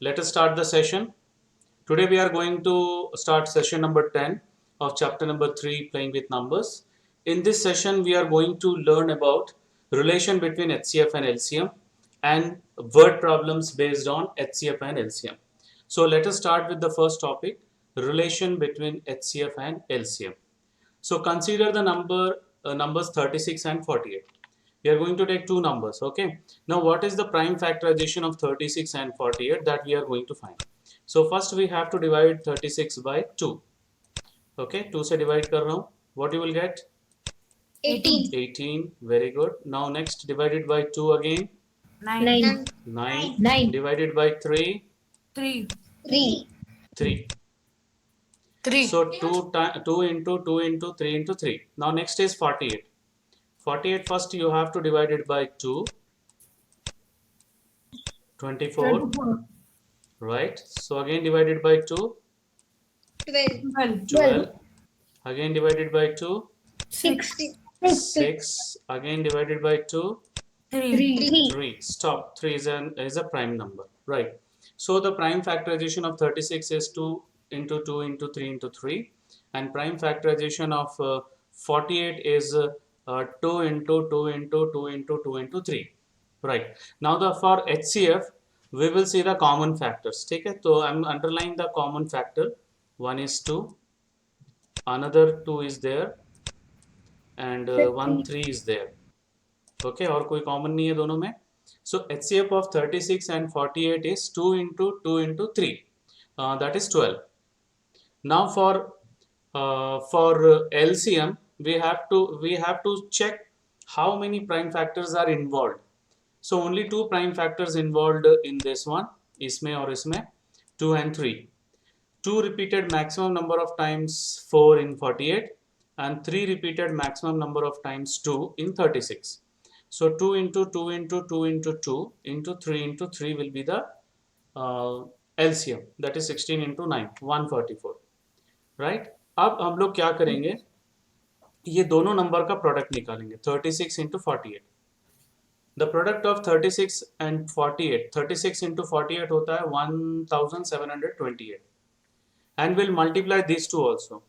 let us start the session. Today we are going to start session number 10 of chapter number 3, playing with numbers. In this session we are going to learn about relation between HCF and LCM and word problems based on HCF and LCM. So let us start with the first topic, relation between HCF and LCM. So consider the numbers 36 and 48. We are going to take two numbers. Okay. Now what is the prime factorization of 36 and 48 that we are going to find? So first we have to divide 36 by 2. Okay. 2 से divide कर रहा हूँ. What you will get? 18. 18. Very good. Now next divided by 2 again. 9. 9. Divided by 3. 3. 3. 3. So 2 into 2 into 3 into 3. Now next is 48. 48 first you have to divide it by 2. 24. Right. So again divided by 2. 12. Again divided by 2. 6. 6. Again divided by 2. 3. 3. Stop. 3 is a prime number. Right. So the prime factorization of 36 is 2 into 2 into 3 into 3. And prime factorization of 48 is 2 into 2 into 2 into 2 into 3. Right. Now for HCF, we will see the common factors. Okay. So I'm underlining the common factor. One is 2. Another 2 is there. And 1 3 is there. Okay, और कोई common नहीं है दोनों में. So HCF of 36 and 48 is 2 into 2 into 3. That is 12. Now for LCM we have to check how many prime factors are involved. So only two prime factors involved in this one, इसमें और इसमें, 2 and 3. 2 repeated maximum number of times 4 in 48 and 3 repeated maximum number of times 2 in 36. So 2 into 2 into 2 into 2 into 3 into 3 will be the LCM, that is 16 into 9, 144. Right. अब हम लोग क्या करेंगे, ये दोनों नंबर का प्रोडक्ट निकालेंगे. 36 into 48. The product of 36 and 48, 36 into 48 होता है 1728. And we'll multiply these two also.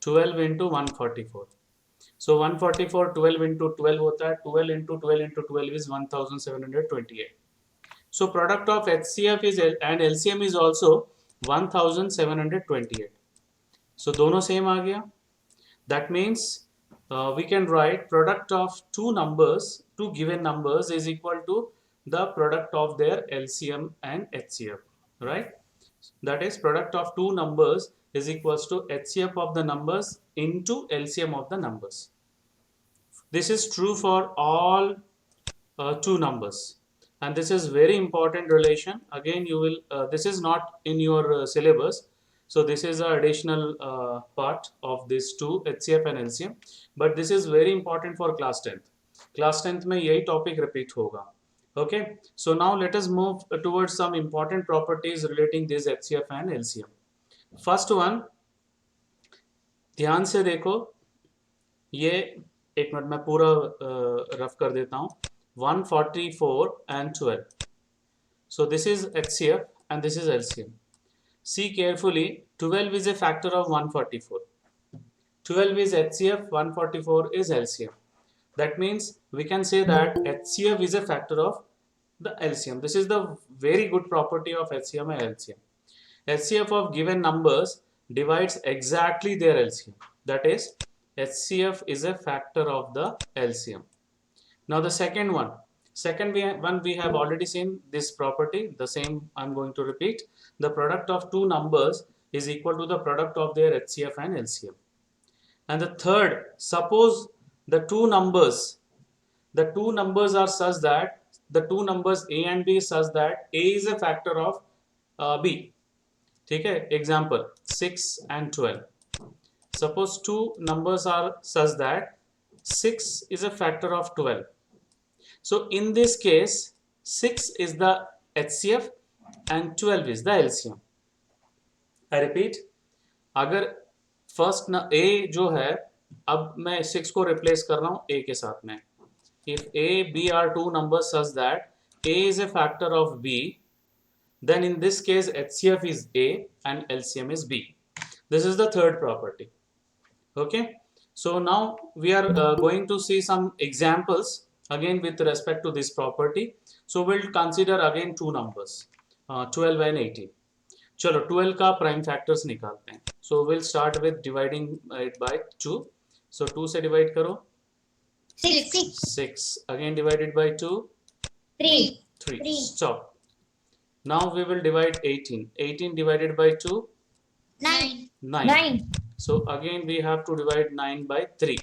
12 into 144. So 144, 12 into 12 होता है, 12 into 12 into 12 is 1728. So product of HCF is and LCM is also 1728. So दोनों same आ गया. That means we can write product of two given numbers is equal to the product of their LCM and HCF. Right? That is product of two numbers is equals to HCF of the numbers into LCM of the numbers. This is true for all two numbers, and this is very important relation. Again you will this is not in your syllabus, so this is an additional part of this two, HCF and LCM, but this is very important for class 10th. Class 10th में यही topic repeat होगा. Okay, so now let us move towards some important properties relating this HCF and LCM. First one, ध्यान से देखो, ये एक minute में पूरा रफ कर देता हूँ. 144 and 12. So this is HCF and this is LCM. See carefully, 12 is a factor of 144. 12 is HCF, 144 is LCM. That means we can say that HCF is a factor of the LCM. This is the very good property of HCM and LCM. HCF of given numbers divides exactly their LCM. That is, HCF is a factor of the LCM. Now the second one we have already seen this property. The same I'm going to repeat. The product of two numbers is equal to the product of their HCF and LCM. And the third, suppose the two numbers are such that the two numbers A and B is such that A is a factor of B. ठीक है, example 6 and 12. Suppose two numbers are such that 6 is a factor of 12. So in this case 6 is the HCF and 12 is the LCM. I repeat, अगर first ना A जो है, अब मैं 6 को replace कर रहा हूँ A के साथ में. If A, B are two numbers such that A is a factor of B, then in this case HCF is A and LCM is B. This is the third property. Okay, so now we are going to see some examples again with respect to this property. So we'll consider again two numbers, 12 and 18. चलो 12 का prime factors निकालते हैं. So we'll start with dividing it by 2. So 2 से divide करो. 6 again divided by 2. 3. Stop. Now we will divide 18. 18 divided by 2. 9. So again we have to divide 9 by 3.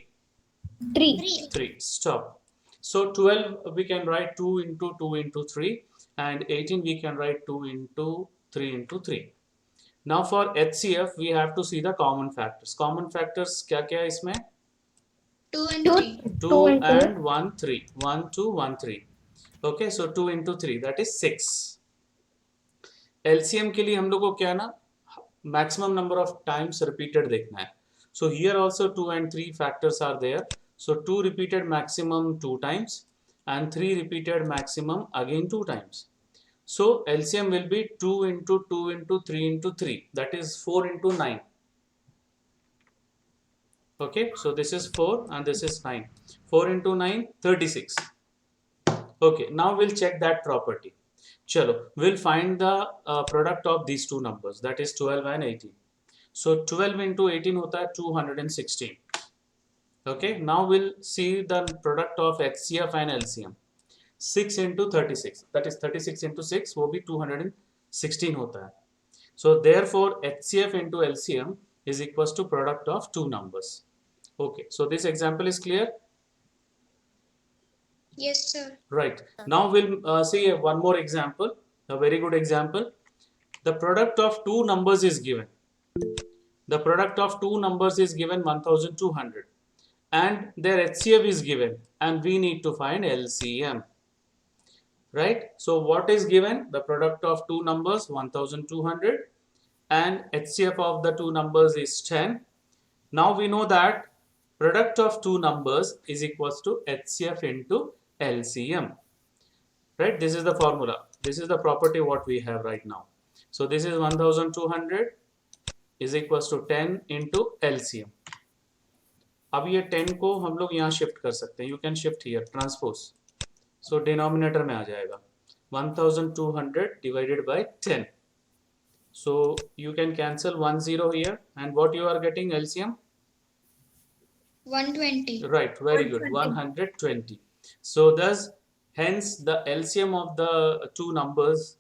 3. Stop. So 12 we can write 2 into 2 into 3, and 18 we can write 2 into 3 into 3. Now for HCF we have to see the common factors. Common factors क्या क्या है इसमें? 2 and 3. 2 and 1 3. 1 2 1 3. Okay, so 2 into 3 that is 6. LCM के लिए हम लोग को क्या ना maximum number of times repeated देखना है. So here also 2 and 3 factors are there. So 2 repeated maximum 2 times and 3 repeated maximum again 2 times. So LCM will be 2 into 2 into 3 into 3, that is 4 into 9. Okay, so this is 4 and this is 9. 4 into 9, 36. Okay, now we'll check that property. Chalo, we'll find the product of these two numbers, that is 12 and 18. So 12 into 18 hota hai 216. Okay, now we'll see the product of HCF and LCM. 6 into 36, that is 36 into 6 वो भी 216 होता है. So therefore HCF into LCM is equals to product of two numbers. Okay, so this example is clear? Yes, sir. Right. Now we'll see one more example, a very good example. The product of two numbers is given. The product of two numbers is given 1200 and their HCF is given and we need to find LCM. Right? So what is given? The product of two numbers 1200 and HCF of the two numbers is 10. Now we know that product of two numbers is equals to HCF into LCM. Right? This is the formula. This is the property what we have right now. So this is 1200 is equals to 10 into LCM. अब ये 10 को हम लोग यहाँ shift कर सकते हैं. You can shift here, transpose. So denominator में आ जाएगा 1200 divided by 10. So you can cancel 1 0 here, and what you are getting LCM? 120. Right, very good, 120. So thus hence the LCM of the two numbers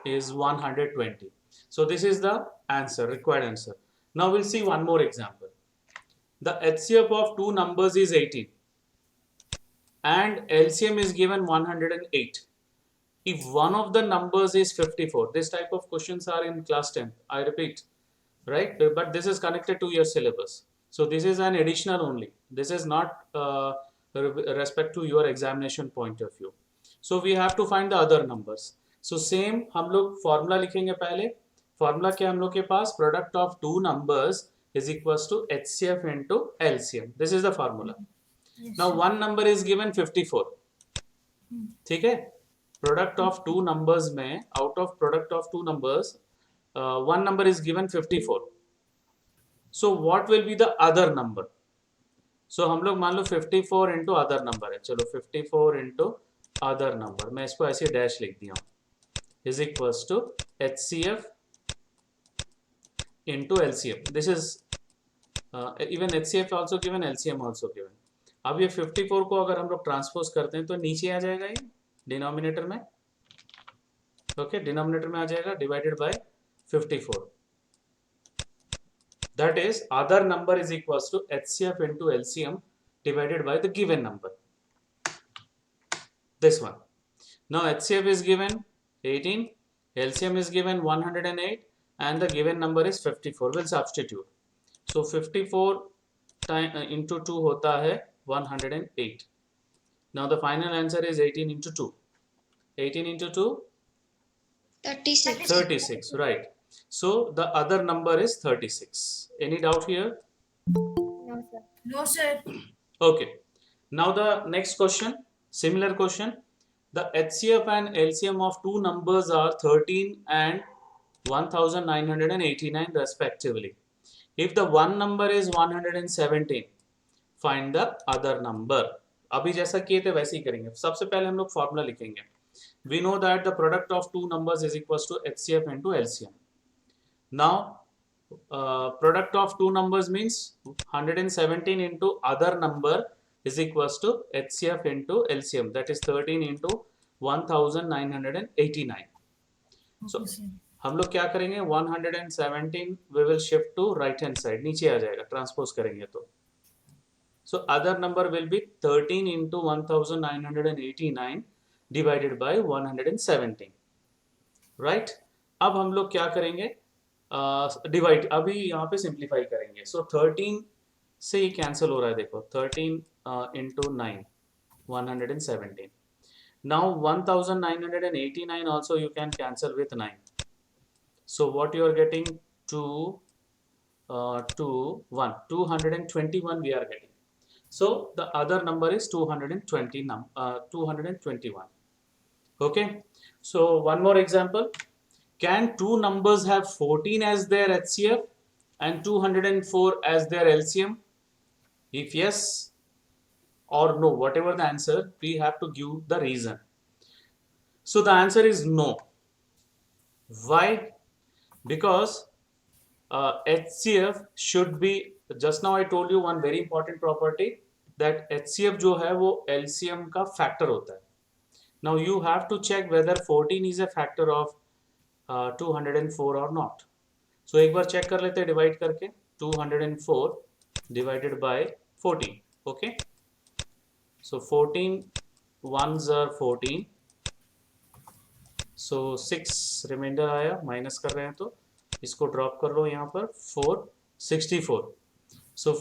is 120. So this is the answer, required answer. Now we'll see one more example. The HCF of two numbers is 18 and LCM is given 108. If one of the numbers is 54, this type of questions are in class 10, I repeat, right? But this is connected to your syllabus. So this is an additional only. This is not respect to your examination point of view. So we have to find the other numbers. So same हम लोग formula लिखेंगे पहले. Formula क्या हम लोग के पास? Product of two numbers is equals to HCF into LCM. This is the formula. Yes, Now sir. one number is given 54. ठीक है? Product of two numbers में out of product of two numbers, one number is given 54. So what will be the other number? So हम लोग मान लो 54 into other number है. चलो 54 into other number. मैं इसको ऐसे डैश लिख दिया हूँ. Is equals to HCF into LCM. This is even HCF also given, LCM also given. अब ये 54 को अगर हम लोग ट्रांसपोज करते हैं तो नीचे आ जाएगा ये डिनोमिनेटर में. ओके, डिनोमिनेटर में आ जाएगा divided by 54. That is other number is equals to HCF into LCM divided by the given number. This one. Now HCF is given 18, LCM is given 108 and the given number is 54. We'll substitute. So 54 into 2 होता है 108. Now the final answer is 18 into 2. 18 into 2? 36. 36, right. So the other number is 36. Any doubt here? No, sir. No, sir. Okay. Now the next question, similar question. The HCF and LCM of two numbers are 13 and 1989 respectively. If the one number is 117, find the other number. अभी जैसा किए थे वैसे ही करेंगे. सबसे पहले हम लोग फॉर्मूला लिखेंगे. We know that the product of two numbers is equals to HCF into LCM. Now, product of two numbers means 117 into other number is equals to HCF into LCM. That is 13 into 1989. So, Okay, sir. हम लोग क्या करेंगे 117 we will shift to right hand side. नीचे आ जाएगा transpose करेंगे तो. So other number will be 13 into 1989 divided by 117. Right? अब हम लोग क्या करेंगे डिवाइड अभी यहाँ पे सिंप्लीफाई करेंगे. सो 13 से ही कैंसिल हो रहा है देखो 13 into 9 117. Now 1989 also you can cancel with 9. So what you are getting 2 1 221 we are getting. So the other number is 221. Okay. So one more example. Can two numbers have 14 as their HCF and 204 as their LCM? If yes or no, whatever the answer, we have to give the reason. So the answer is no. Why? Because HCF should be, just now I told you one very important property that HCF जो है वो LCM का factor होता है. Now you have to check whether 14 is a factor of 204 or not. So एक बार check कर लेते हैं divide करके 204 divided by 14. Okay. So 14 ones are 14. So 6 remainder आया minus कर रहे हैं तो इसको ड्रॉप कर लो यहाँ पर 464. सो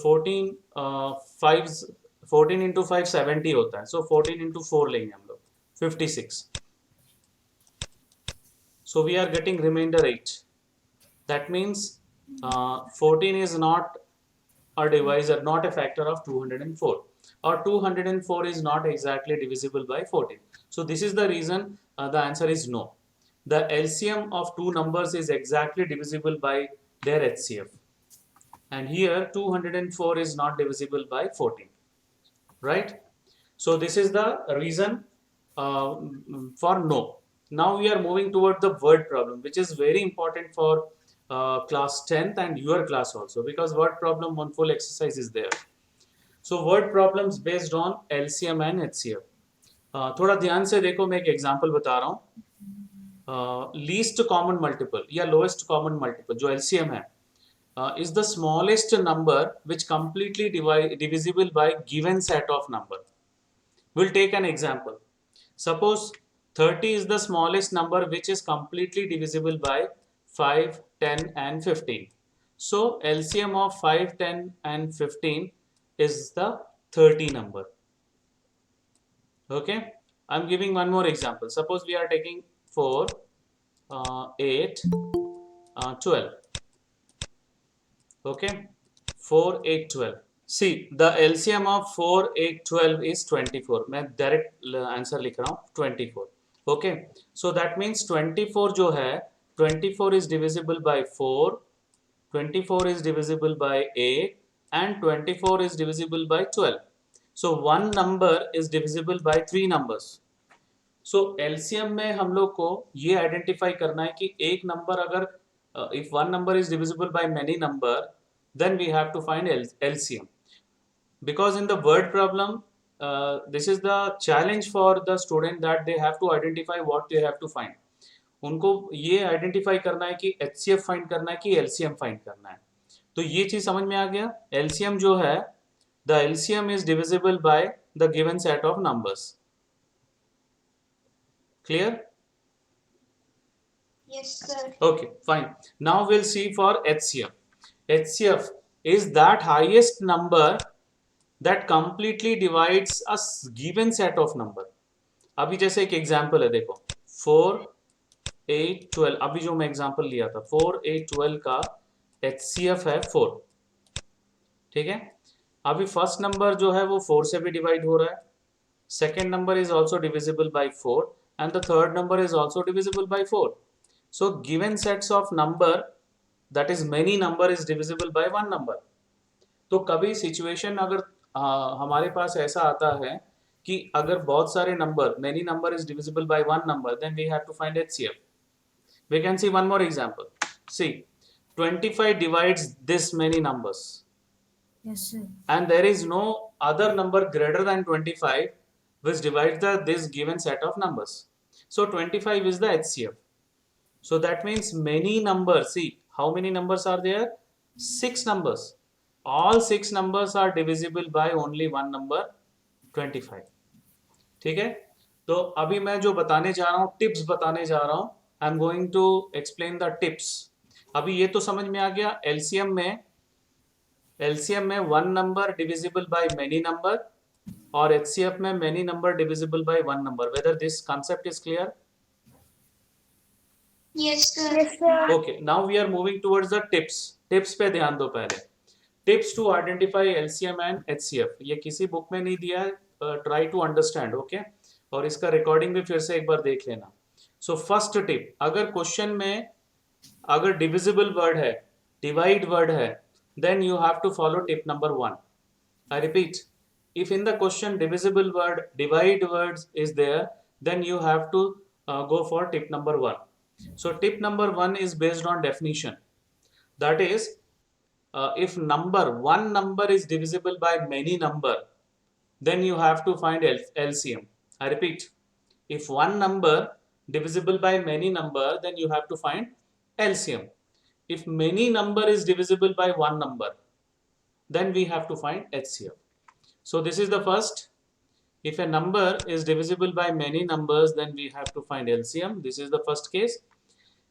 14 इंटू 5 70 होता है. सो 14 इंटू 4 लेंगे हम लोग 56. So we are getting reminder 8. That means 14 is not a divisor, not a factor of 204, or 204 is not exactly divisible by 14. So this is the reason the answer is no. The LCM of two numbers is exactly divisible by their HCF, and here 204 is not divisible by 14, right? So this is the reason for no. Now we are moving toward the word problem, which is very important for class 10th and your class also, because word problem one full exercise is there. So word problems based on LCM and HCF. थोड़ा ध्यान से देखो, मैं एक example बता रहा हूँ. Least common multiple या लोएस्ट कॉमन मल्टीपल जो LCM है is the smallest number which completely divisible by given set of number. We'll take an example. Suppose 30 is the smallest number which is completely divisible by 5, 10 and 15. So LCM of 5, 10 and 15 is the 30 number. Okay. I'm giving one more example. Suppose we are taking 4, 8, 12. Okay. 4, 8, 12. See, the LCM of 4, 8, 12 is 24. मैं direct answer लिख रहा हूँ 24. Okay. So that means 24 जो है 24 is divisible by 4, 24 is divisible by 8 and 24 is divisible by 12. So one number is divisible by 3 numbers. So LCM में हम लोग को ये identify करना है कि एक number अगर if one number is divisible by many number, then we have to find LCM. Because in the word problem, this is the challenge for the student that they have to identify what they have to find. उनको ये identify करना है कि HCF find करना है कि LCM find करना है. तो ये चीज समझ में आ गया. LCM जो है the LCM is divisible by the given set of numbers. Clear? Yes, sir. Okay, fine. Now we'll see for HCF. HCF is that highest number that completely divides a given set of number. अभी जैसे एक example है देखो 4, 8, 12. अभी जो मैं example लिया था 4, 8, 12 का HCF है 4. ठीक है. अभी फर्स्ट नंबर जो है वो 4 से भी डिवाइड हो रहा है, second number is also divisible by 4, and the third number is also divisible by 4. So given sets of number, that is many number, is divisible by one number. तो कभी सिचुएशन अगर हमारे पास ऐसा आता है कि अगर बहुत सारे number, many number is divisible by one number, then we have to find HCF. We can see one more example. See, 25 divides this many numbers, Yes, sir. and there is no other number greater than 25 which divides this given set of numbers. So 25 is the HCF. So that means many numbers. See, how many numbers are there? 6 numbers. All 6 numbers are divisible by only one number, 25. ठीक है. तो अभी मैं जो बताने जा रहा हूँ, टिप्स बताने जा रहा हूँ. I am going to explain the tips. अभी ये तो समझ में आ गया. एलसीएम में one number divisible by many number, और एचसीएफ में many number divisible by one number. Whether this concept is clear? Yes, sir. Okay, now we are moving towards the tips. Tips पे ध्यान दो पहले. Tips to identify LCM and HCF. ये किसी book में नहीं दिया है. Try to understand, okay? और इसका रिकॉर्डिंग भी फिर से एक बार देख लेना. So first tip, अगर क्वेश्चन में अगर डिविजिबल वर्ड है, डिवाइड वर्ड है, then you have to follow tip number 1. I repeat, if in the question divisible word, divide words is there, then you have to go for tip number 1. So tip number 1 is based on definition. That is, if one number is divisible by many number, then you have to find LCM. I repeat, if one number divisible by many number, then you have to find LCM. If many number is divisible by one number, then we have to find HCF. So this is the first. If a number is divisible by many numbers, then we have to find LCM. This is the first case.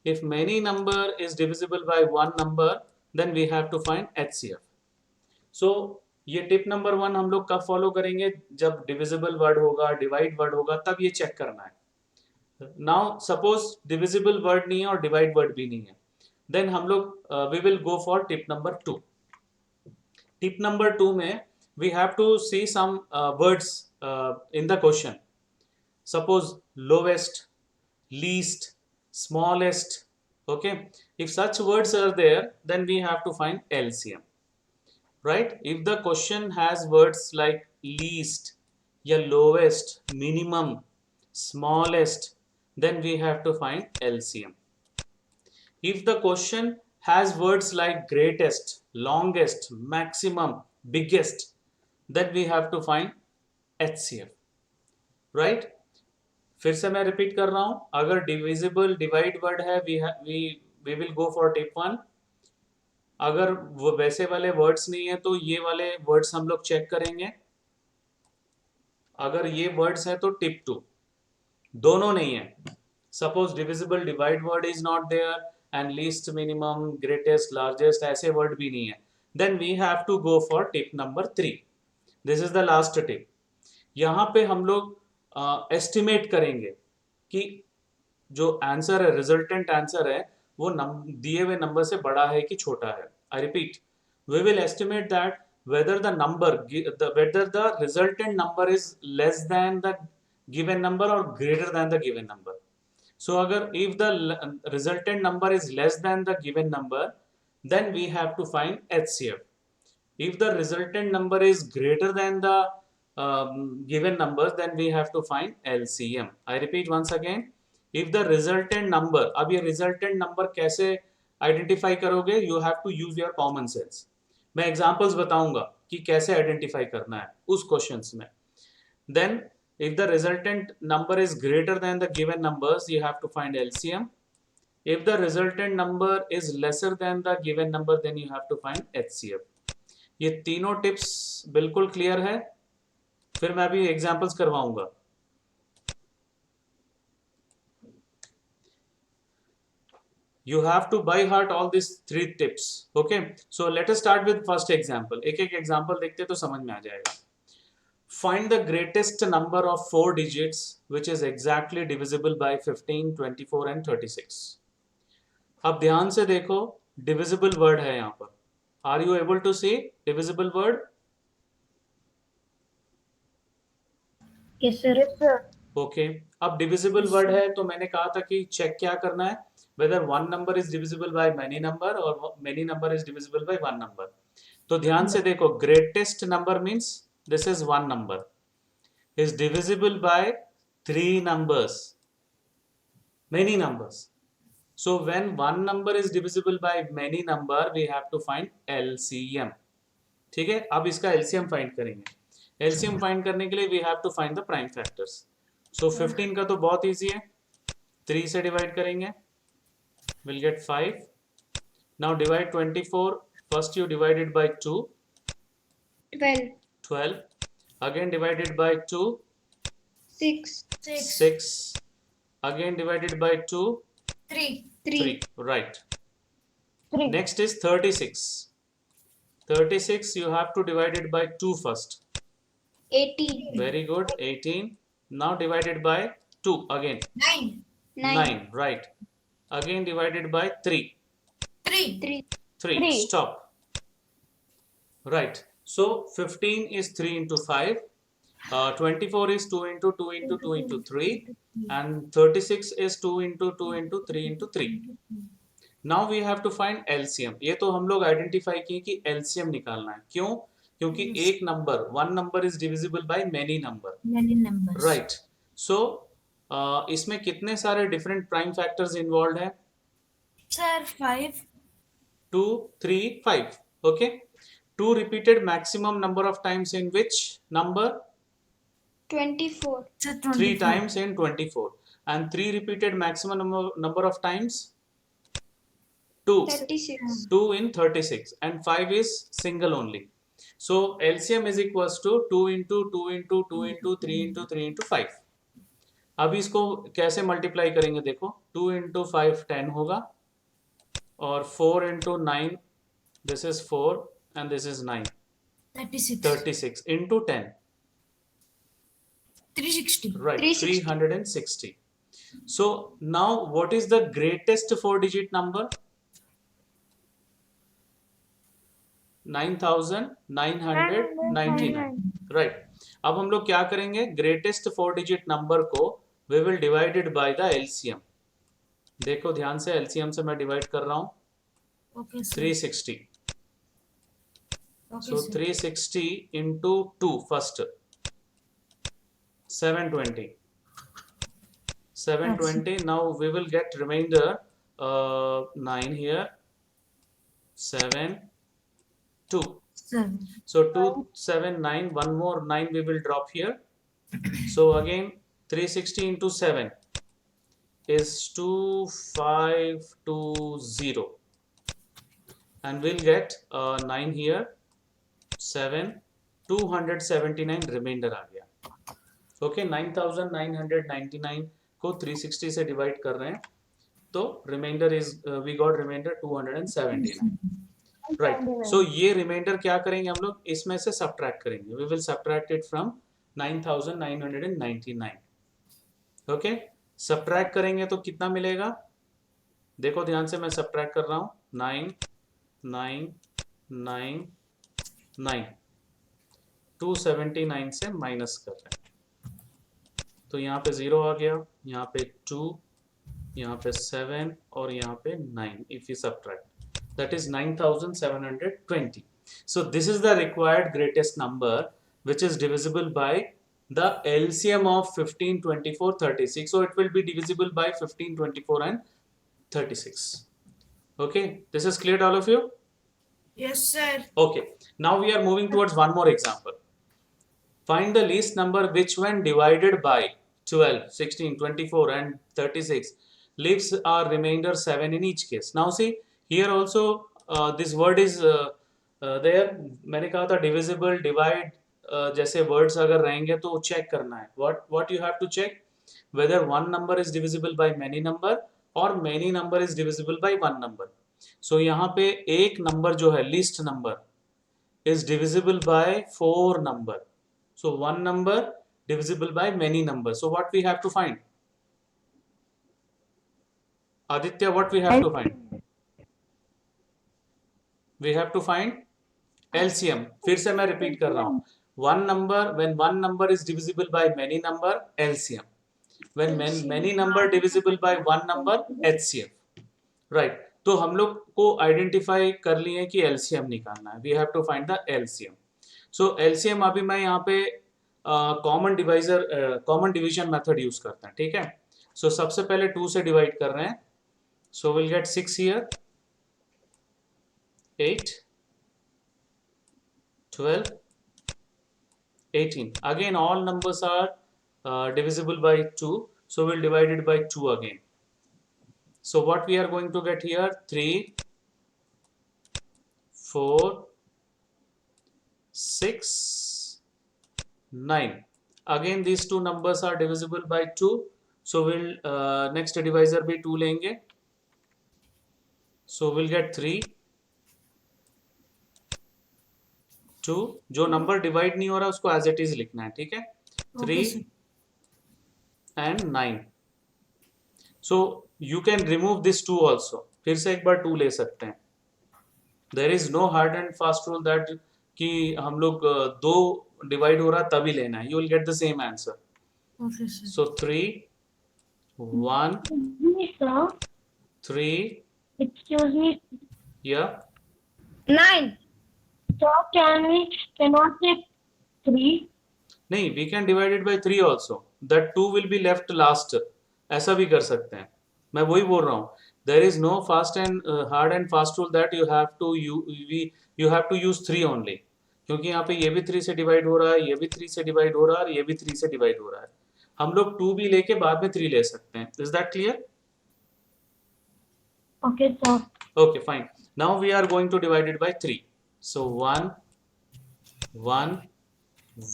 If many number is divisible by one number, then we have to find HCF. So ये tip number 1 हम लोग कब follow करेंगे? जब divisible word होगा, divide word होगा, तब ये चेक करना है. नाउ सपोज डिविजिबल वर्ड नहीं है और डिवाइड वर्ड भी नहीं है, देन हम लोग we will go for tip number 2. Tip number 2 में we have to see some words in the question. Suppose lowest, least, smallest. Okay, if such words are there, then we have to find LCM, right? If the question has words like least, या lowest, minimum, smallest, then we have to find LCM. If the question has words like greatest, longest, maximum, biggest, then we have to find HCF, right? फिर से मैं repeat कर रहा हूं. अगर divisible divide word है, we will go for tip 1. अगर वो वैसे वाले वर्ड्स नहीं है, तो ये वाले वर्ड्स हम लोग चेक करेंगे. अगर ये वर्ड्स है तो टिप 2. दोनों नहीं है. Suppose divisible divide word is not there and least, minimum, greatest, largest ऐसे वर्ड भी नहीं है, then we have to go for tip number 3. This is the last tip. यहाँ पे हम लोग एस्टिमेट करेंगे कि जो आंसर है, रिजल्टेंट आंसर है, वो दिए हुए नंबर से बड़ा है कि छोटा है. I repeat, we will estimate that whether the resultant number is less than the given number or greater than the given number. So अगर if the resultant number is less than the given number, then we have to find HCF. If the resultant number is greater than the given numbers, then we have to find LCM. I repeat once again, if the resultant number, अब ये resultant number कैसे identify करोगे? You have to use your common sense. मैं examples बताऊंगा कि कैसे identify करना है उस क्वेश्चंस में. Then if the resultant number is greater than the given numbers, you have to find LCM. If the resultant number is lesser than the given number, then you have to find HCF. ये तीनों tips बिल्कुल clear है? फिर मैं अभी examples करवाऊंगा. You have to by heart all these 3 tips. Okay, so let us start with first example. एक example देखते तो समझ में आ जाएगा. Find the greatest number of 4 digits which is exactly divisible by 15, 24 and 36. अब ध्यान से देखो, divisible word है यहाँ पर. Are you able to see divisible word? Yes, sir. Yes, sir. Okay अब डिविजिबल वर्ड है तो मैंने कहा था कि चेक क्या करना है, whether one number is divisible by many number और many number is divisible by one number. तो ध्यान से देखो, greatest number means this is one number is divisible by three numbers, many numbers. So when one number is divisible by many number, we have to find LCM. ठीक है, अब इसका LCM find करेंगे। LCM find करने के लिए we have to find the prime factors. So 15 का तो बहुत इजी है, 3 से डिवाइड करेंगे, we'll get 5. Now divide 24. First you divide it by 2, 12. 12. Again divided by 2, 6. 6. Again divided by 2, 3. 3. Right. 3. Next is 36. 36 you have to divide it by 2 first. 18. Very good. 18. Now divided by 2 again. 9. 9. Right. Again divided by 3. 3. 3. 3. Three. Stop. Right. So 15 is 3 into 5. 24 is 2 into 2 into 2 into 3. And 36 is 2 into 2 into 3 into 3. Now we have to find LCM. ये तो हम लोग identify किए कि LCM निकालना है। क्यों? क्योंकि एक number, one number is divisible by many number. Many numbers. Right. So इसमें कितने सारे डिफरेंट प्राइम फैक्टर्स इन्वॉल्व है? Sir, 5. 2, 3, 5. Okay. 2 repeated maximum number of times in which number? 24. Sir, 3 24. times in 24. And 3 repeated maximum number of times? 2. 36. 2 in 36. And 5 is single only. So LCM is equals to 2 into 2 into 2 into 3 into 3 into 5. अब इसको कैसे multiply करेंगे देखो, 2 into 5 10 होगा, और 4 into 9 this is 4 and this is 9, 36. 36 into 10, 360. right, 360. 360. So now what is the greatest 4-digit number? 9999, right. अब हम लोग क्या करेंगे, ग्रेटेस्ट 4-digit नंबर को we will divide it by the LCM. देखो ध्यान से, LCM से मैं डिवाइड कर रहा हूं, Okay, sir. 360. Okay, So sir. 360 into 2 first, 720. 720. Now we will get remainder 9 here, 7, 2. 7. So 2, 7, 9. One more 9 we will drop here. So again 360 into 7 is 2520, and we'll get 9 here, 7, 279 remainder आ गया। Okay, 9999 को 360 से divide कर रहे हैं, तो remainder is we got remainder 279, right. So ये remainder क्या करेंगे हम लोग, इसमें से सब्ट्रैक्ट करेंगे, we will subtract it from 9999। Okay, subtract करेंगे तो कितना मिलेगा, देखो ध्यान से, मैं सब्ट्रैक्ट कर रहा हूं, 9 9 9 9, 279 से माइनस कर रहे हैं, तो यहाँ पे 0 आ गया, यहाँ पे 2, यहाँ पे 7 और यहाँ पे 9। If you subtract, that is 9720। So this is the required greatest number which is divisible by the LCM of 15, 24, 36. So it will be divisible by 15, 24 and 36. Okay, this is clear to all of you? Yes, sir. Okay, now we are moving towards one more example. Find the least number which when divided by 12, 16, 24 and 36 leaves a remainder 7 in each case. Now see, here also this word is there. मैंने कहा था divisible, divide, जैसे words अगर रहेंगे तो check करना है, what you have to check, whether one number is divisible by many number or many number is divisible by one number. So यहाँ पे एक नंबर जो है least number is divisible by 4 number. So one number divisible by many numbers. So what we have to find? Aditya, what we have to find? We have to find LCM. फिर से मैं repeat कर रहा हूँ, One number, when one number is divisible by many number, LCM. When many number divisible by one number, HCF. Right. तो हम लोग को आइडेंटिफाई कर लिए कि एलसीएम निकालना है. We have to find the LCM. So LCM अभी मैं यहाँ पे कॉमन डिवीजन मेथड यूज करते हैं. ठीक है. सो सबसे पहले 2 से डिवाइड कर रहे हैं. So will get 6 here, 8, 12, 18. Again all numbers are divisible by 2. So we'll divide it by 2 again. So what we are going to get here, 3, 4, 6, 9. Again these two numbers are divisible by 2. So we'll next divisor be 2 लेंगे. So we'll get 3, 2. जो number divide नहीं हो रहा उसको as it is लिखना है. ठीक है. 3 and 9. So you can remove this 2 also. फिर से एक बार 2 ले सकते हैं. There is no hard and fast rule that कि हम लोग 2 डिवाइड हो रहा तभी लेना है. You will get the same answer. Okay, sir. So 3, 1, Sir, 3, excuse me. yeah. 9. So cannot take 3? नहीं, we can divide it by 3 also. That 2 will be left last. ऐसा भी कर सकते हैं. मैं वही बोल रहा हूँ. There is no fast and hard and fast rule that you have to use 3 only. क्योंकि यहाँ पे ये भी 3 से डिवाइड हो रहा है, ये भी 3 से डिवाइड हो रहा है और ये भी 3 से डिवाइड हो रहा है. हम लोग 2 भी लेके बाद में 3 ले सकते हैं. Is that clear? Okay, sir. Okay, fine. Now we are going to divide it by 3. So 1, 1,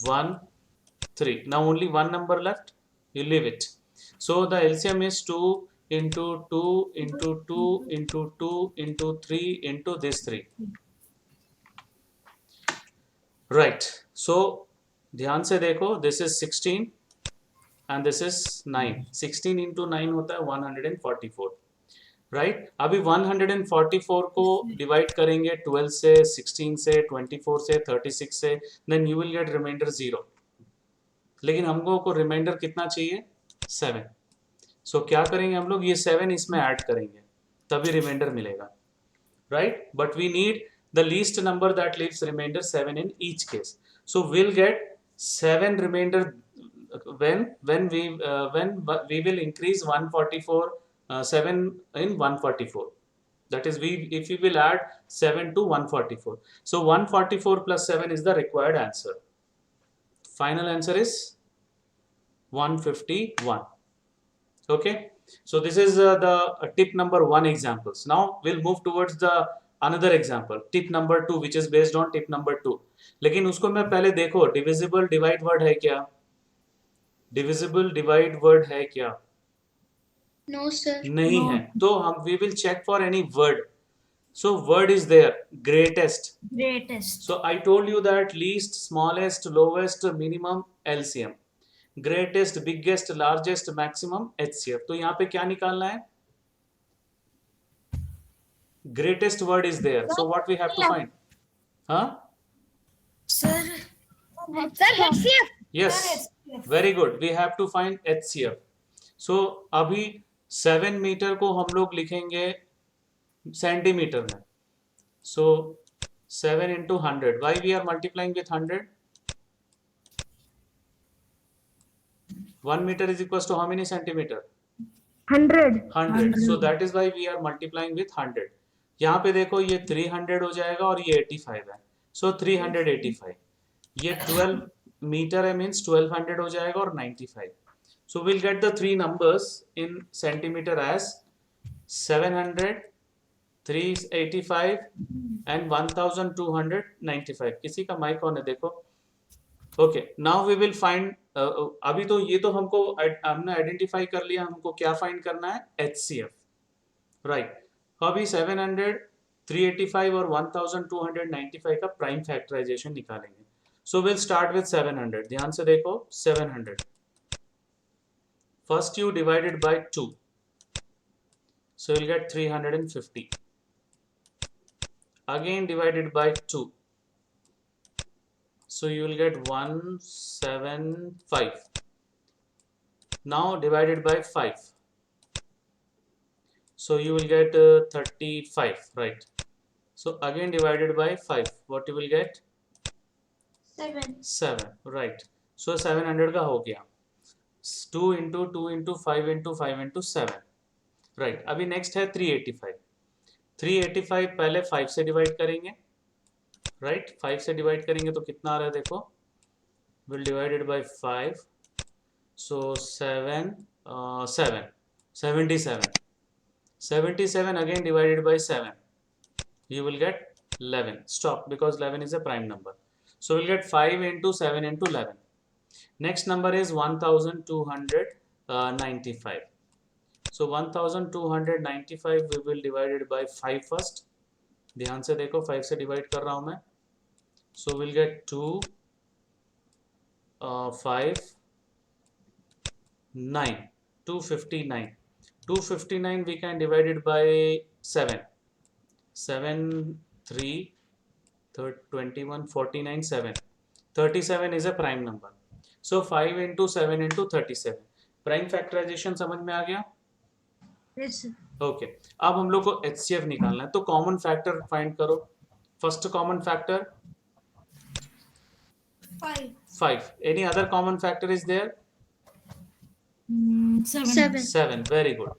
1, 3. Now only one number left. You leave it. So the LCM is 2 into 2 into 2 into 2 into 3 into this 3. Right. So ध्यान से देखो, this is 16 and this is 9. 16 into 9 होता है 144. Right. अभी 144 को divide करेंगे 12 से, 16 से, 24 से, 36 से, then you will get reminder 0. लेकिन हमको को रिमाइंडर कितना चाहिए? 7. सो क्या करेंगे हम लोग? ये 7 इसमें ऐड करेंगे तभी रिमाइंडर मिलेगा. Right. But we need the least number that leaves reminder 7 in each case. So we'll get 7 remainder when we will increase 144 7 in 144. That is, if we will add 7 to 144. So 144 plus 7 is the required answer. Final answer is 151. Okay. So this is the tip number 1 examples. Now we'll move towards the another example, tip number 2, which is based on tip number 2. लेकिन उसको मैं पहले देखो, divisible divide word है क्या? Divisible divide word है क्या? No, sir. नहीं No. है. तो हम we will check for any word. So word is there, greatest. Greatest. So I told you that least, smallest, lowest, minimum, LCM. Greatest, biggest, largest, maximum, HCF. तो यहाँ पे क्या निकालना है? Greatest word is there. So what we have to find? Huh? Sir. Sir, HCF. Yes. Sir, Very good. We have to find HCF. So अभी 7 metre को हम लोग लिखेंगे सेंटीमीटर में. So 7 into 100. Why we are multiplying with 100? 1 meter is equals to how many centimeter? 100. 100. So that is why we are multiplying with 100. यहाँ पे देखो ये 300 हो जाएगा और ये 85 है. So 385. ये 12 मीटर है, मीन्स 1200 हो जाएगा और 95. So we'll get the three numbers in centimeter as 700, 385 and 1295. किसी का माइक ऑन है देखो. Okay, now we will find अभी तो ये तो हमने आइडेंटिफाई कर लिया. हमको क्या फाइंड करना है? HCF. राइट. अभी 700, 385 और 1295 का प्राइम फैक्टराइजेशन निकालेंगे. So we'll start with 700. ध्यान से देखो. 700. First you divide it by 2. So you'll get 350. Again divided by 2. So you will get 175. Now divided by 5. So you will get 35, right? So again divided by 5. What you will get? 7, right? So 700 का हो गया. 2 into 2 into 5 into 5 into 7, right? अभी next है 385. 385 पहले 5 से divide करेंगे, right? 5 से divide करेंगे तो कितना आ रहा है देखो, will divided by 5, so 77. 77 again divided by 7, you will get 11. Stop, because 11 is a prime number. So we'll get 5 into 7 into 11. Next number is 1295. So 1295 we will divide it by 5 first. ध्यान से देखो, 5 से divide कर रहा हूं मैं. So we'll get 2, 5, 9, 259. 259 we can divide it by 7. 7, 3, 21, 49, 7. 37 is a prime number. So 5 into 7 into 37. Prime factorisation समझ में आ गया? Yes, sir. ओके. अब हम लोग को HCF निकालना है, तो कॉमन फैक्टर फाइंड करो. First common factor 5. Any other common factor is there? 7. 7. Very good.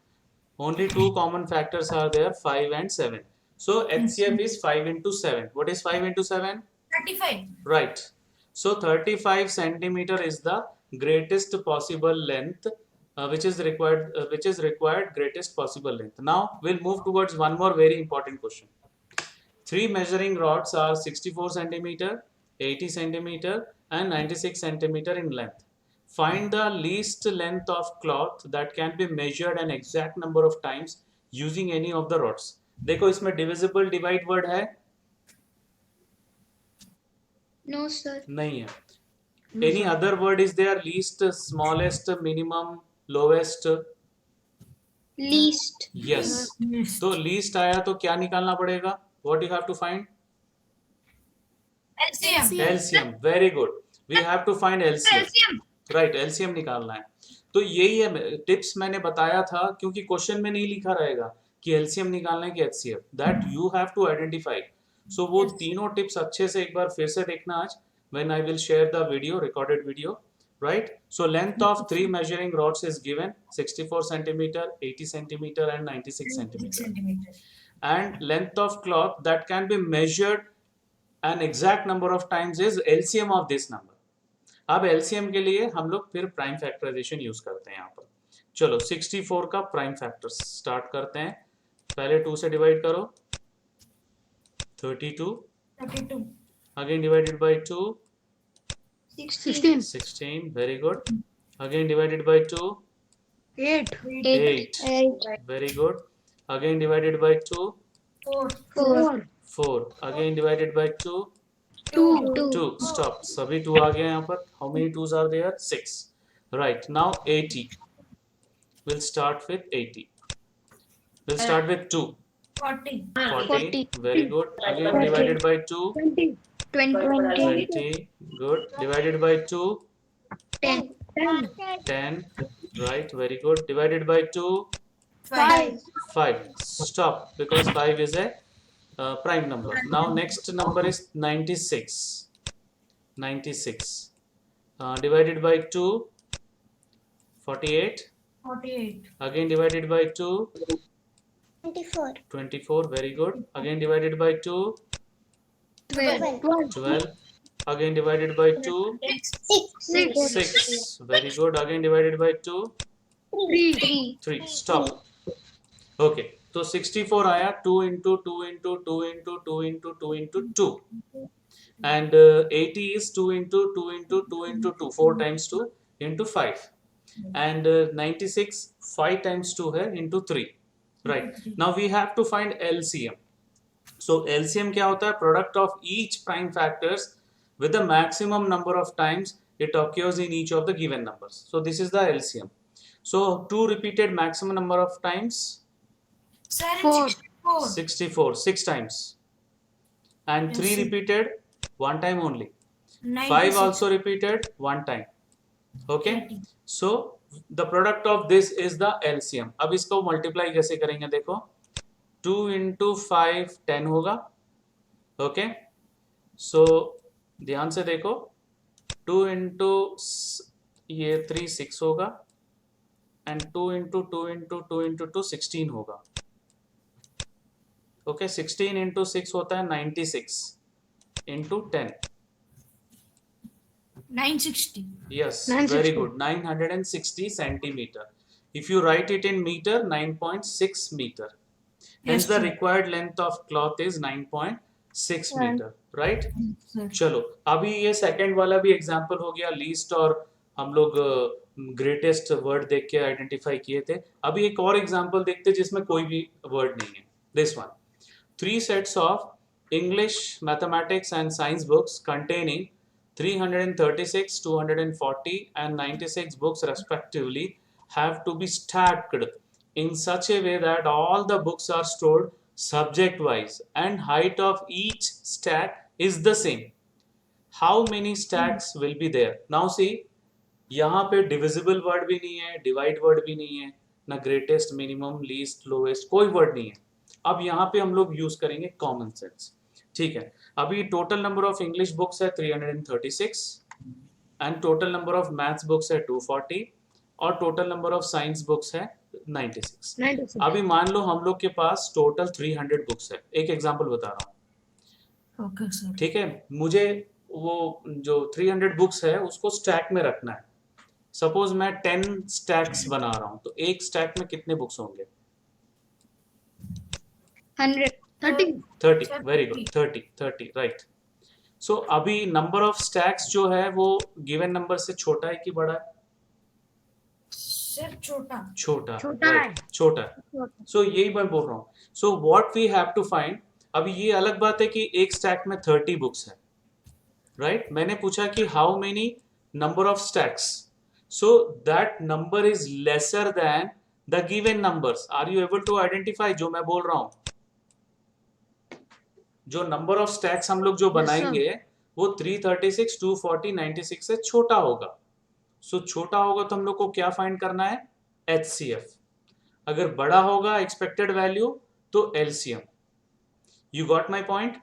Only two common factors are there, 5 and 7. So HCF is 5 into 7. What is 5 into 7? 35. Right. So 35 centimeter is the greatest possible length, which is required greatest possible length. Now we'll move towards one more very important question. Three measuring rods are 64 centimeter, 80 centimeter and 96 centimeter in length. Find the least length of cloth that can be measured an exact number of times using any of the rods. देखो इसमें divisible divide word है? No, sir. नहीं है. Any other word is there? Least, smallest, minimum, lowest? Least. Yes. तो least आया तो क्या निकालना पड़ेगा? What you have to find? LCM. LCM. Very good. We have to find LCM. Right, LCM निकालना है. तो यही है टिप्स मैंने बताया था, क्योंकि क्वेश्चन में नहीं लिखा रहेगा कि LCM निकालना है कि HCF. That you have to identify. So वो तीनों टिप्स अच्छे से एक बार फिर से देखना आज, when I will share the video, recorded video, right? So length of three measuring rods is given, 64 centimeter, 80 centimeter and 96 centimeter. And length of cloth that can be measured an exact number of times is LCM of this number. अब LCM के लिए हम लोग फिर prime factorisation use करते हैं यहाँ पर. चलो 64 का प्राइम फैक्टर स्टार्ट करते हैं. पहले 2 से डिवाइड करो, 32. 32. Again divided by 2, 16. 16. Very good. Again divided by 2, 8. 8. 8. Very good. Again divided by 2, 4. 4. 4. Again divided by 2, 2. 2. Stop. सभी 2 आ गए यहाँ पर. How many 2s are there? 6. Right. Now 80. We'll start with 80. We'll start with 2. 40. 40. Very good. Again divided by 2, 20. 20. Good. Divided by 2, 10. 10. Right. Very good. Divided by 2, 5. 5. Stop, because 5 is a prime number. Now next number is 96. 96. Divided by 2, 48. 48. Again divided by 2, 24. 24. Very good. Again divided by 2, 12. 12. Again divided by 2, 6. 6. Very good. Again divided by 2, 3. 3. Stop. Okay. So 64 आया, 2 into 2 into 2 into 2 into 2 into 2. And 80 is 2 into 2 into 2 into 2. 4 times 2 into 5. And 96, 5 times 2 है into 3. Right. Now we have to find LCM. So LCM क्या होता है? Product of each prime factors with the maximum number of times it occurs in each of the given numbers. So this is the LCM. So 2 repeated maximum number of times, 4. 64, 6 times. And 3 repeated 1 time only. 5 also repeated one time. Okay, 30. so the product of this is the LCM. अब इसको multiply कैसे करेंगे देखो, 2 into 5 10 होगा. Okay, सो ध्यान से देखो, 2 into ये 3 6 होगा, एंड 2 into 2 into 2 into 2 16 होगा. ओके, 16 into 6 होता है 96 into 10. 960. Yes, 960. very good. 960 centimeter. If you write it in meter, 9.6 meter. Hence Yes, the sir. required length of cloth is 9.6 Right. meter. Right? Sir. चलो, अभी ये second वाला भी example हो गया, लीस्ट और हम लोग ग्रेटेस्ट वर्ड देख के आइडेंटिफाई किए थे. अभी एक और एग्जांपल देखते जिसमें कोई भी वर्ड नहीं है. This one, 3 sets of English, mathematics and science books containing 336, 240 and 96 books respectively have to be stacked in such a way that all the books are stored subject wise and height of each stack is the same. How many stacks will be there? Now see, यहाँ पे divisible word भी नहीं है, divide word भी नहीं है, ना greatest, minimum, least, lowest, कोई वर्ड नहीं है. अब यहाँ पे हम लोग यूज करेंगे कॉमन सेंस. ठीक है, अभी total number of English books है 336 and total number of maths books है 240 और total number of science books है 96. 96. अभी मान लो हम लोग के पास टोटल 300 बुक्स है. एक एग्जांपल बता रहा हूँ. Okay, sir. ठीक है, मुझे वो जो 300 बुक्स है उसको स्टैक में रखना है. सपोज मैं 10 स्टैक्स बना रहा हूं, तो एक स्टैक में कितने बुक्स होंगे? 100. 30. 30. Very good, 30 right. सो अभी नंबर ऑफ स्टैक्स जो है वो गिवन नंबर से छोटा है कि बड़ा है? Sir, छोटा. छोटा छोटा right, छोटा है. सो यही मैं बोल रहा हूँ. So what we have to find, अभी ये अलग बात है कि एक स्टैक में 30 बुक्स है, राइट? मैंने पूछा कि how many number of stacks, so that number is lesser than the given numbers. Are you able to identify जो मैं बोल रहा हूँ? जो नंबर ऑफ स्टैक्स हम लोग जो बनाएंगे वो 336, 240, 96 से छोटा होगा. सो छोटा होगा तो हम लोग को क्या फाइंड करना है? HCF. अगर बड़ा होगा एक्सपेक्टेड वैल्यू तो LCM. You got my point?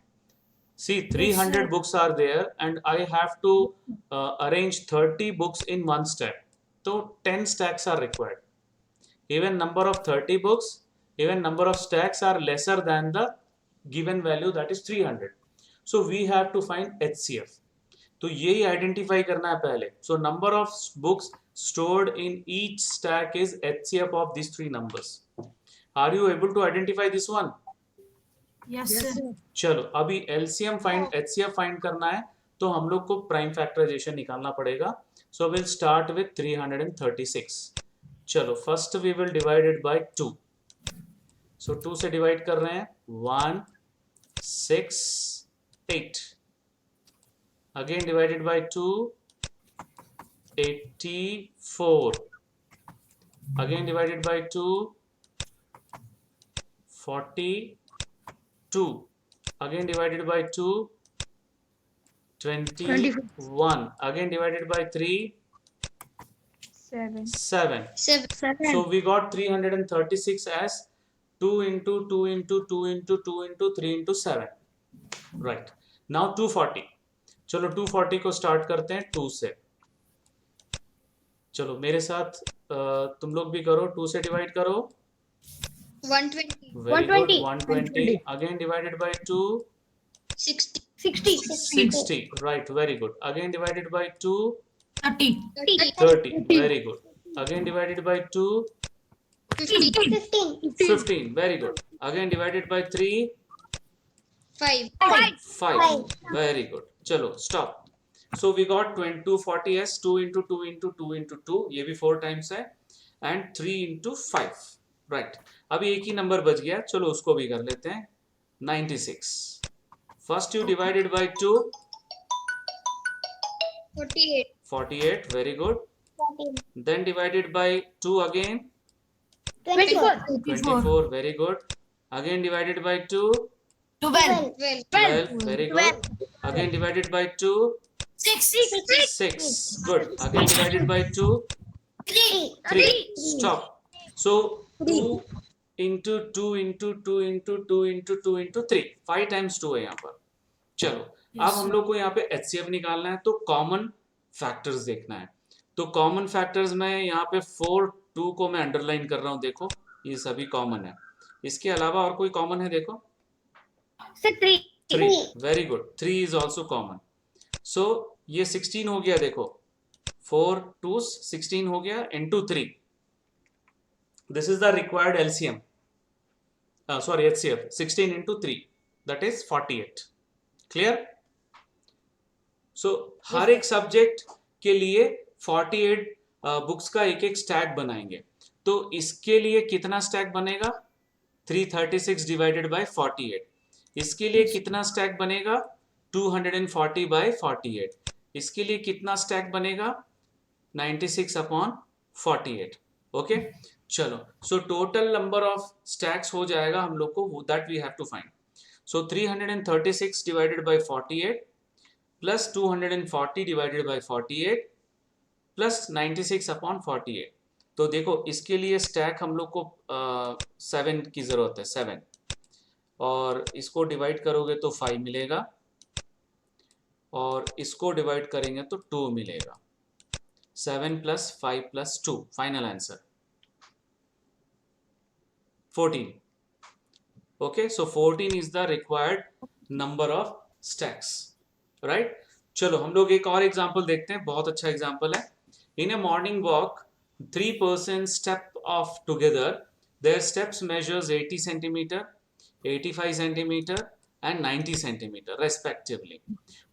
See, 300 sir. books are there and I have to arrange 30 books in one stack. So 10 stacks are required. Even number of 30 books, even number of stacks are lesser than the given value, that is 300. So we have to find HCF. तो यही identify करना है पहले. So number of books stored in each stack is HCF of these three numbers. Are you able to identify this one? Yes, sir. चलो, अभी LCM find, HCF find करना है तो हम लोग को प्राइम फैक्टराइजेशन निकालना पड़ेगा. So will start with 336. चलो, first we will divide it by 2. So 2 से डिवाइड कर रहे हैं, 1 6 8. Again divided by 2, 84. Again divided by 2, 42. Again divided by 2, 21. Again divided by 3, 7. 7. So we got 336 as 2 into 2 into 2 into 2 into 3 into 7. Right. Now 240. चलो 240 को start करते हैं 2 से. चलो मेरे साथ तुम लोग भी करो. 2 से डिवाइड करो. 120. Very good. 120. Again divided by 2, 60. Right, very good. Again divided by 2, 30. 30. Very good. Again divided by 2, 15. Very good. Again divided by 3, 5. Very good. चलो stop. So we got 240 as 2 into 2 into 2 into 2. ये भी 4 times है and 3 into 5. Right. अभी एक ही number बच गया. चलो उसको भी कर लेते हैं. 96. First you divided by 2. 48. Very good. Then divided by 2 again. 24. Very good. Again divided by 2. 12. 12. Very good. Again divided by 2. 6. 6. Good. Again divided by 2. 3. Stop. So 2 into 2 into 2 into 2 into 2 into 3. 5 times 2 है यहाँ पर. चलो अब हम लोग को यहाँ पे HCF निकालना है, तो कॉमन फैक्टर्स देखना है. तो कॉमन फैक्टर्स में यहाँ पे 4 2 को मैं अंडरलाइन कर रहा हूँ. देखो ये सभी कॉमन है. इसके अलावा और कोई कॉमन है? देखो 3. Very good. 3 is also common. So ये 16 हो गया. देखो 4 2s 16 हो गया into 3. This is the required LCM. Sorry, HCF. 16 into 3. That is 48. Clear? So हर एक सब्जेक्ट के लिए 48 बुक्स का एक एक स्टैक बनाएंगे. तो इसके लिए कितना स्टैक बनेगा? 336 डिवाइडेड बाय 48. इसके लिए कितना स्टैक बनेगा? 240 बाय 48. इसके लिए कितना स्टैक बनेगा? 96 अपॉन 48. ओके चलो. So total number of stacks हो जाएगा हम लोग को, that we have to find. So 336 divided by 48 plus 240 divided by 48 plus 96 upon 48. तो देखो इसके लिए स्टैक हम लोग को 7 की जरूरत है. 7 और इसको डिवाइड करोगे तो 5 मिलेगा और इसको डिवाइड करेंगे तो 2 मिलेगा. 7 plus 5 plus 2. Final answer 14. Okay so 14 is the required number of stacks. Right. चलो हम लोग एक और एग्जांपल देखते हैं. बहुत अच्छा एग्जांपल है. इन ए morning walk 3 persons step off together. Their steps measures 80 centimeter, 85 centimeter and 90 centimeter respectively.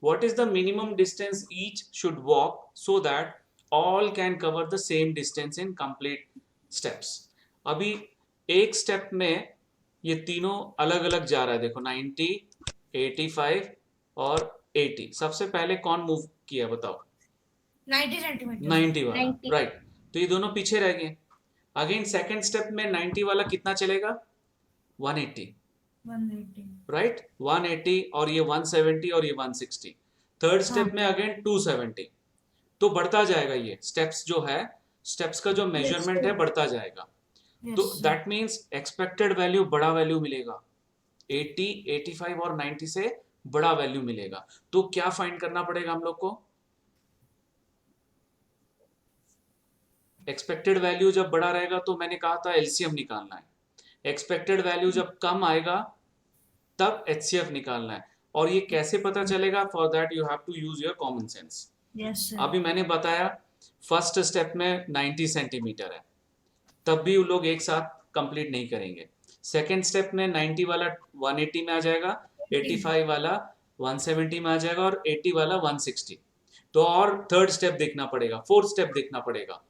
What is the minimum distance each should walk so that all can cover the same distance in complete steps? अभी एक step में ये तीनों अलग अलग जा रहा है. देखो 90, 85 और 80. सबसे पहले कौन मूव किया बताओ? 90 सेंटीमीटर. 90 वाला. 90. राइट. तो ये दोनों पीछे रह गए. अगेन सेकंड स्टेप में 90 वाला कितना चलेगा? 180. 180. राइट. 180 और ये 170 और ये 160. थर्ड स्टेप में अगेन 270. तो बढ़ता जाएगा. ये स्टेप्स जो है, स्टेप्स का जो मेजरमेंट है बढ़ता जाएगा. Yes, तो sir. That means expected value बड़ा वैल्यू मिलेगा. 80, 85 और 90 से बड़ा वैल्यू मिलेगा. तो क्या फाइंड करना पड़ेगा हम लोग को? एक्सपेक्टेड वैल्यू जब बड़ा रहेगा तो मैंने कहा था एलसीएम निकालना है. एक्सपेक्टेड वैल्यू जब कम आएगा तब एचसीएफ निकालना है. और ये कैसे पता चलेगा? For that you have to use your common sense. Yes, sir. अभी मैंने बताया फर्स्ट स्टेप में 90 सेंटीमीटर है, तब भी वो लोग एक साथ कंप्लीट नहीं करेंगे. सेकेंड स्टेप में 90 वाला 180 में आ जाएगा, 85 वाला 170 में आ जाएगा और 80 वाला 160. तो और थर्ड स्टेप देखना पड़ेगा, फोर्थ स्टेप देखना पड़ेगा.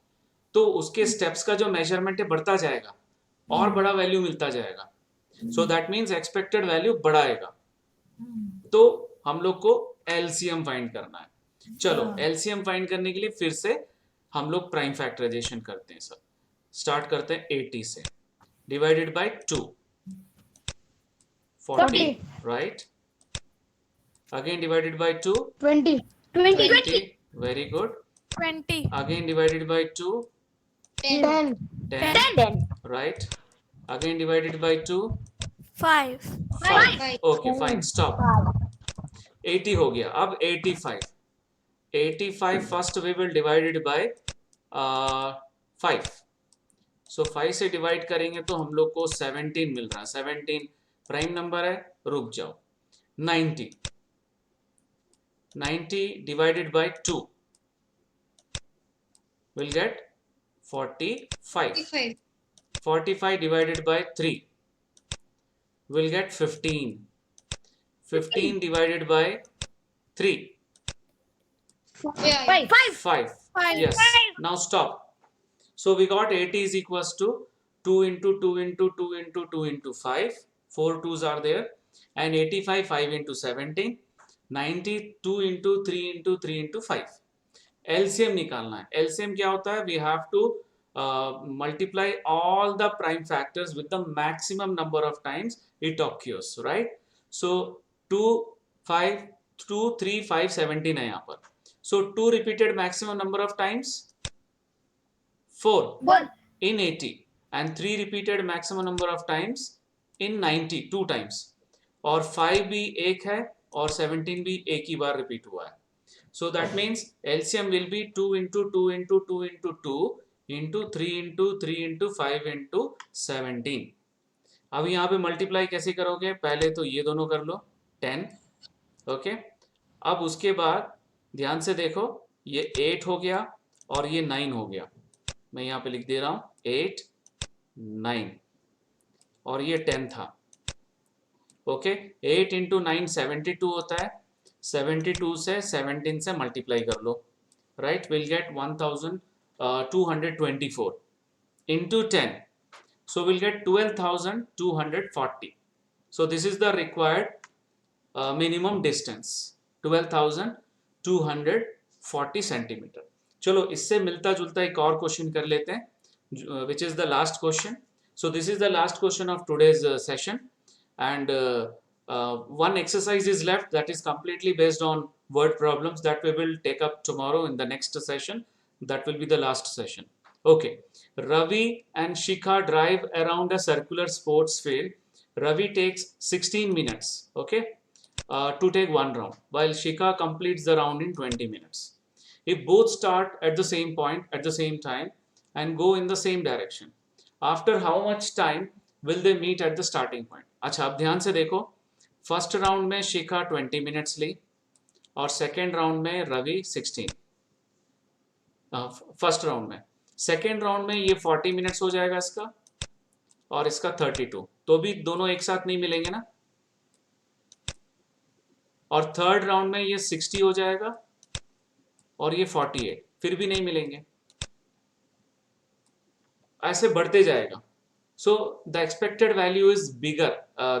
तो उसके स्टेप्स का जो मेजरमेंट है बढ़ता जाएगा और बड़ा वैल्यू मिलता जाएगा. So that means expected value बढ़ाएगा. तो हम लोग को एलसीएम फाइंड करना है. चलो एलसीएम फाइंड करने के लिए फिर से हम लोग प्राइम फैक्टराइजेशन करते हैं. सर स्टार्ट करते हैं 80 से. Divided by 2 40. Right. Again divided by 2 20. 20. Very good. 20. Again divided by 2 10. 10. Right. Again divided by 2 5. 5. Okay fine. Stop. 80 हो गया. अब 85. 85 first we will divided by 5. So 5 से डिवाइड करेंगे तो हम लोग को 17 मिल रहा है. 17 प्राइम नंबर है. रुक जाओ. 90. 90 divided by 2 will get 45. 45 divided by 3 will get 15. 15 divided by 3 5. 5. Yes. Now stop. So we got 80 is equals to 2 into 2 into 2 into 2 into 5. 4 2s are there. And 85 5 into 17. 90 2 into 3 into 3 into 5. LCM निकालना है. LCM क्या होता है? We have to multiply all the prime factors with the maximum number of times it occurs, right? So 2 5 2 3 5 17 है यहाँ पर. So 2 repeated maximum number of times 4 1. in 80 and 3 repeated maximum number of times in 90 2 times और 5 भी एक है और 17 भी एक ही बार रिपीट हुआ है. So that means LCM will be 2 into 2 into 2 into 2 into 3 into 3 into 5 into 17. अब यहाँ पे मल्टीप्लाई कैसे करोगे? पहले तो ये दोनों कर लो 10. ओके, अब उसके बाद ध्यान से देखो, ये 8 हो गया और ये 9 हो गया. मैं यहाँ पे लिख दे रहा हूँ 8 9 और ये 10 था. ओके, 8 इंटू 9 72 होता है. 72 से 17 से मल्टीप्लाई कर लो. Right, will get 1224 into 10. So we'll get 12,240. So this is the required minimum distance, 12,240 centimeter. चलो, इससे मिलता जुलता एक और क्वेश्चन कर लेते हैं, which is the last question. So this is the last question of today's session, and one exercise is left that is completely based on word problems that we will take up tomorrow in the next session. That will be the last session. Okay, Ravi and Shikha drive around a circular sports field. Ravi takes 16 minutes, okay, to take one round, while Shikha completes the round in 20 minutes. If both start at the same point at the same time and go in the same direction, after how much time will they meet at the starting point? अच्छा, अब ध्यान से देखो, first round में शिखा 20 minutes ली और second round में Ravi 16. First round में, second round में ये 40 मिनट्स हो जाएगा इसका और इसका 32, तो भी दोनों एक साथ नहीं मिलेंगे ना. और थर्ड राउंड में ये 60 हो जाएगा और ये 48, फिर भी नहीं मिलेंगे. ऐसे बढ़ते जाएगा. So the expected value is bigger,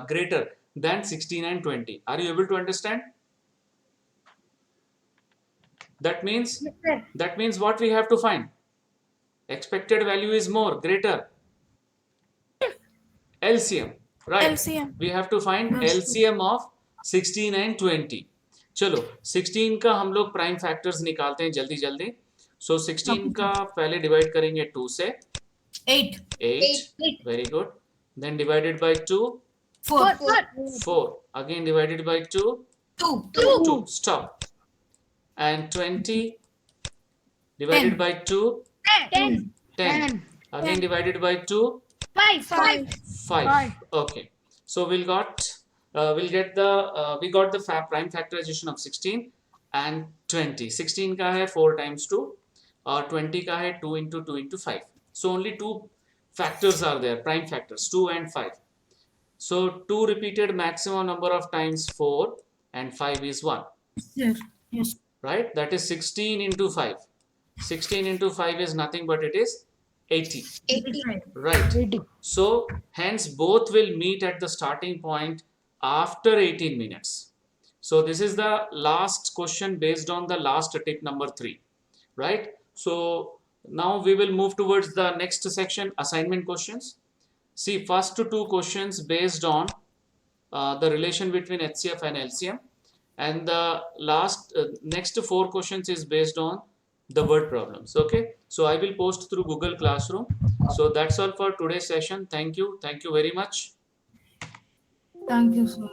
greater than 16 and 20. Are you able to understand? That means what we have to find? Expected value is more, greater. LCM, right? LCM. We have to find LCM of 16 and 20. चलो, 16 का हम लोग prime factors निकालते हैं जल्दी जल्दी. So 16 का पहले डिवाइड करेंगे 2 से. 8. 8. Very good. Then divided by 2. 4. 4. Again divided by 2. 2. 2. Stop. And 20 divided 10. by 2. 10. 10. Again divided by 2. 5. 5. Okay. So we got the prime factorization of 16 and 20. 16 का है 4 times 2 और 20 का है 2 into 2 into 5. So only two factors are there, prime factors, 2 and 5. So 2 repeated maximum number of times 4 and 5 is 1. Yes. Yes. Right? That is 16 into 5. 16 into 5 is nothing but it is 80. 85. Right. So hence both will meet at the starting point after 18 minutes. So this is the last question based on the last tip number 3. Right? So now we will move towards the next section, assignment questions. See, first 2 questions based on the relation between HCF and LCM, and the last next 4 questions is based on the word problems. Okay, so I will post through Google Classroom. So that's all for today's session. Thank you very much. Thank you, sir.